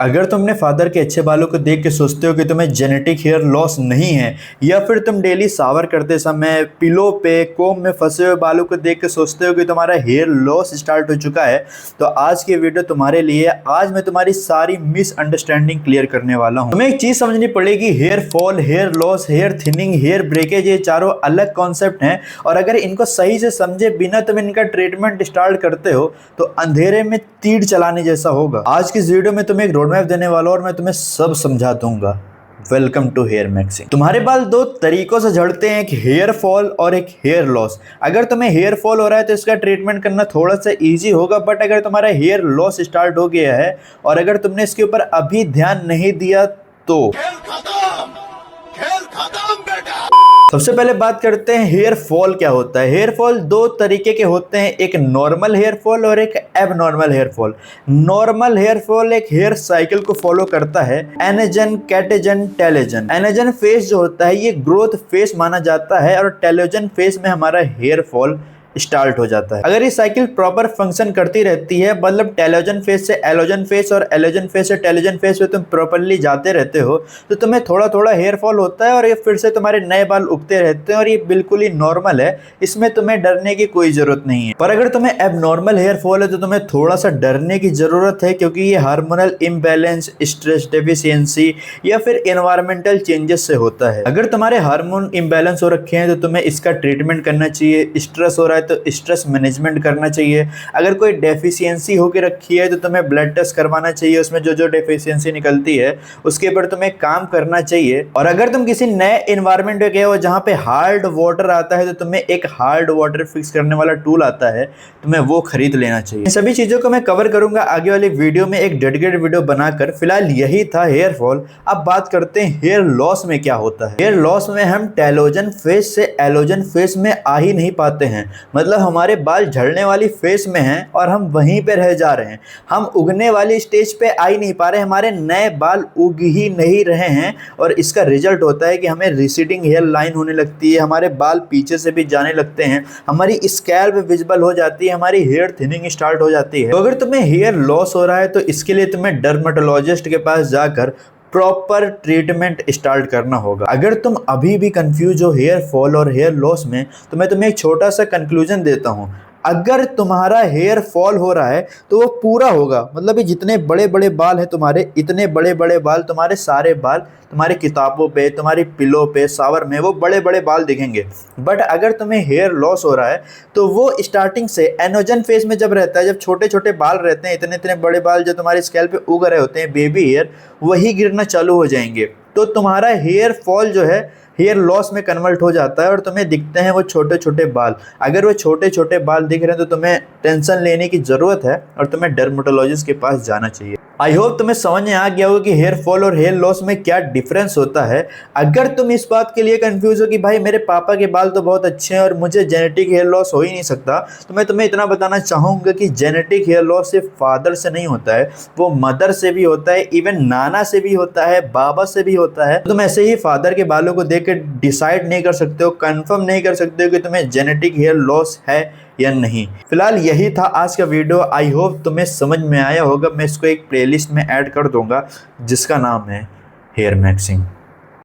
अगर तुम अपने फादर के अच्छे बालों को देख के सोचते हो कि तुम्हें जेनेटिक हेयर लॉस नहीं है, या फिर तुम डेली शावर करते समय पिलो पे कोम में फंसे हुए बालों को देख के सोचते हो कि तुम्हारा हेयर लॉस स्टार्ट हो चुका है, तो आज की वीडियो तुम्हारे लिए। आज मैं तुम्हारी सारी मिसअंडरस्टैंडिंग क्लियर करने वाला हूँ। तुम्हें एक चीज समझनी पड़ेगी, hair fall, hair loss, hair thinning, hair breakage, ये चारों अलग कॉन्सेप्ट हैं, और अगर इनको सही से समझे बिना तुम इनका ट्रीटमेंट स्टार्ट करते हो तो अंधेरे में तीर चलाने जैसा होगा। आज की इस वीडियो में तुम्हें एक रोड मैप देने वाला हूं और मैं तुम्हें सब समझा दूंगा। Welcome to hair maxing. तुम्हारे बाल दो तरीकों से झड़ते हैं, एक हेयर फॉल और एक हेयर लॉस। अगर तुम्हें हेयर फॉल हो रहा है तो इसका ट्रीटमेंट करना थोड़ा सा इजी होगा, बट अगर तुम्हारा हेयर लॉस स्टार्ट हो गया है और अगर तुमने इसके ऊपर अभी ध्यान नहीं दिया तो खेल खत्म बेटा। सबसे पहले बात करते हैं हेयर फॉल क्या होता है। हेयर फॉल दो तरीके के होते हैं, एक नॉर्मल हेयर फॉल और एक abnormal hair fall. Normal hair fall एक हेयर साइकिल को फॉलो करता है, anagen, catagen, telogen. Anagen phase जो होता है ये ग्रोथ फेज माना जाता है और टेलोजन फेज में हमारा हेयर फॉल स्टार्ट हो जाता है। अगर ये साइकिल प्रॉपर फंक्शन करती रहती है, मतलब टेलोजन फेज से एलोजन फेज और एलोजन फेज से टेलोजन फेज पे तुम प्रॉपरली जाते रहते हो, तो तुम्हें थोड़ा थोड़ा हेयर फॉल होता है और ये फिर से तुम्हारे नए बाल उगते रहते हैं, और ये बिल्कुल ही नॉर्मल है। इसमें तुम्हें डरने की कोई जरूरत नहीं है। पर अगर तुम्हें एबनॉर्मल हेयर फॉल है तो तुम्हें थोड़ा सा डरने की जरूरत है, क्योंकि ये हार्मोनल इम्बैलेंस, स्ट्रेस डेफिशिएंसी या फिर एनवायरमेंटल चेंजेस से होता है। अगर तुम्हारे हार्मोन इम्बैलेंस हो रखे हैं तो तुम्हें इसका ट्रीटमेंट करना चाहिए। स्ट्रेस हो रहा है तो स्ट्रेस मैनेजमेंट करना चाहिए। अगर कोई डेफिशिएंसी होकर रखी है तो तुम्हें ब्लड टेस्ट करवाना चाहिए, उसमें जो जो डेफिशिएंसी निकलती है उसके ऊपर तुम्हें काम करना चाहिए। और अगर तुम किसी नए एनवायरनमेंट में गए हो जहां पे हार्ड वाटर आता है तो तुम्हें एक हार्ड वाटर फिक्स करने वाला टूल आता है, तुम्हें वो खरीद लेना चाहिए। इन सभी चीजों को मैं कवर करूंगा आगे वाली वीडियो में, एक डेडिकेटेड वीडियो बनाकर। फिलहाल यही था हेयर फॉल। अब बात करते हैं हेयर लॉस में क्या होता है। हेयर लॉस में हम टेलोजन फेज से एलोजन फेज में आ ही नहीं पाते हैं, मतलब हमारे बाल झड़ने वाली फेज में हैं और हम वहीं पे रह जा रहे हैं। हम उगने वाली स्टेज पे आ ही नहीं पा रहे, हमारे नए बाल उग ही नहीं रहे हैं, और इसका रिजल्ट होता है कि हमें रिसीडिंग हेयर लाइन होने लगती है, हमारे बाल पीछे से भी जाने लगते हैं, हमारी स्कैल्प विजिबल हो जाती है, हमारी हेयर थिनिंग स्टार्ट हो जाती है। तो अगर तुम्हें हेयर लॉस हो रहा है तो इसके लिए तुम्हें डर्मेटोलॉजिस्ट के पास जाकर प्रॉपर ट्रीटमेंट स्टार्ट करना होगा। अगर तुम अभी भी कंफ्यूज हो हेयर फॉल और हेयर लॉस में, तो मैं तुम्हें एक छोटा सा कंक्लूजन देता हूं। अगर तुम्हारा हेयर फॉल हो रहा है तो वो पूरा होगा, मतलब ये जितने बड़े बड़े बाल हैं तुम्हारे, इतने बड़े बड़े बाल, तुम्हारे सारे बाल तुम्हारी किताबों पे, तुम्हारी पिलो पे, शावर में वो बड़े बड़े बाल दिखेंगे। बट अगर तुम्हें हेयर लॉस हो रहा है तो वो स्टार्टिंग से एनोजन फेज में जब रहता है, जब छोटे छोटे बाल रहते हैं, इतने इतने बड़े बाल जो तुम्हारे स्कैल्प पे उग रहे होते हैं, बेबी हेयर, वही गिरना चालू हो जाएंगे। तो तुम्हारा हेयर फॉल जो है हेयर लॉस में कन्वर्ट हो जाता है और तुम्हें दिखते हैं वो छोटे छोटे बाल। अगर वो छोटे छोटे बाल दिख रहे हैं तो तुम्हें टेंशन लेने की जरूरत है और तुम्हें डर्मेटोलॉजिस्ट के पास जाना चाहिए। आई होप तुम्हें समझ में आ गया हो कि हेयर फॉल और हेयर लॉस में क्या डिफरेंस होता है। अगर तुम इस बात के लिए कंफ्यूज हो कि भाई मेरे पापा के बाल तो बहुत अच्छे हैं और मुझे जेनेटिक हेयर लॉस हो ही नहीं सकता, तो मैं तुम्हें इतना बताना चाहूँगा कि जेनेटिक हेयर लॉस सिर्फ फादर से नहीं होता है, वो मदर से भी होता है, इवन नाना से भी होता है, बाबा से भी होता है। तुम ऐसे ही फादर के बालों को देख के डिसाइड नहीं कर सकते हो, कंफर्म नहीं कर सकते हो कि तुम्हें जेनेटिक हेयर लॉस है या नहीं। फिलहाल यही था आज का वीडियो। आई होप तुम्हें समझ में आया होगा। मैं इसको एक प्लेलिस्ट में ऐड कर दूंगा जिसका नाम है हेयर मैक्सिंग।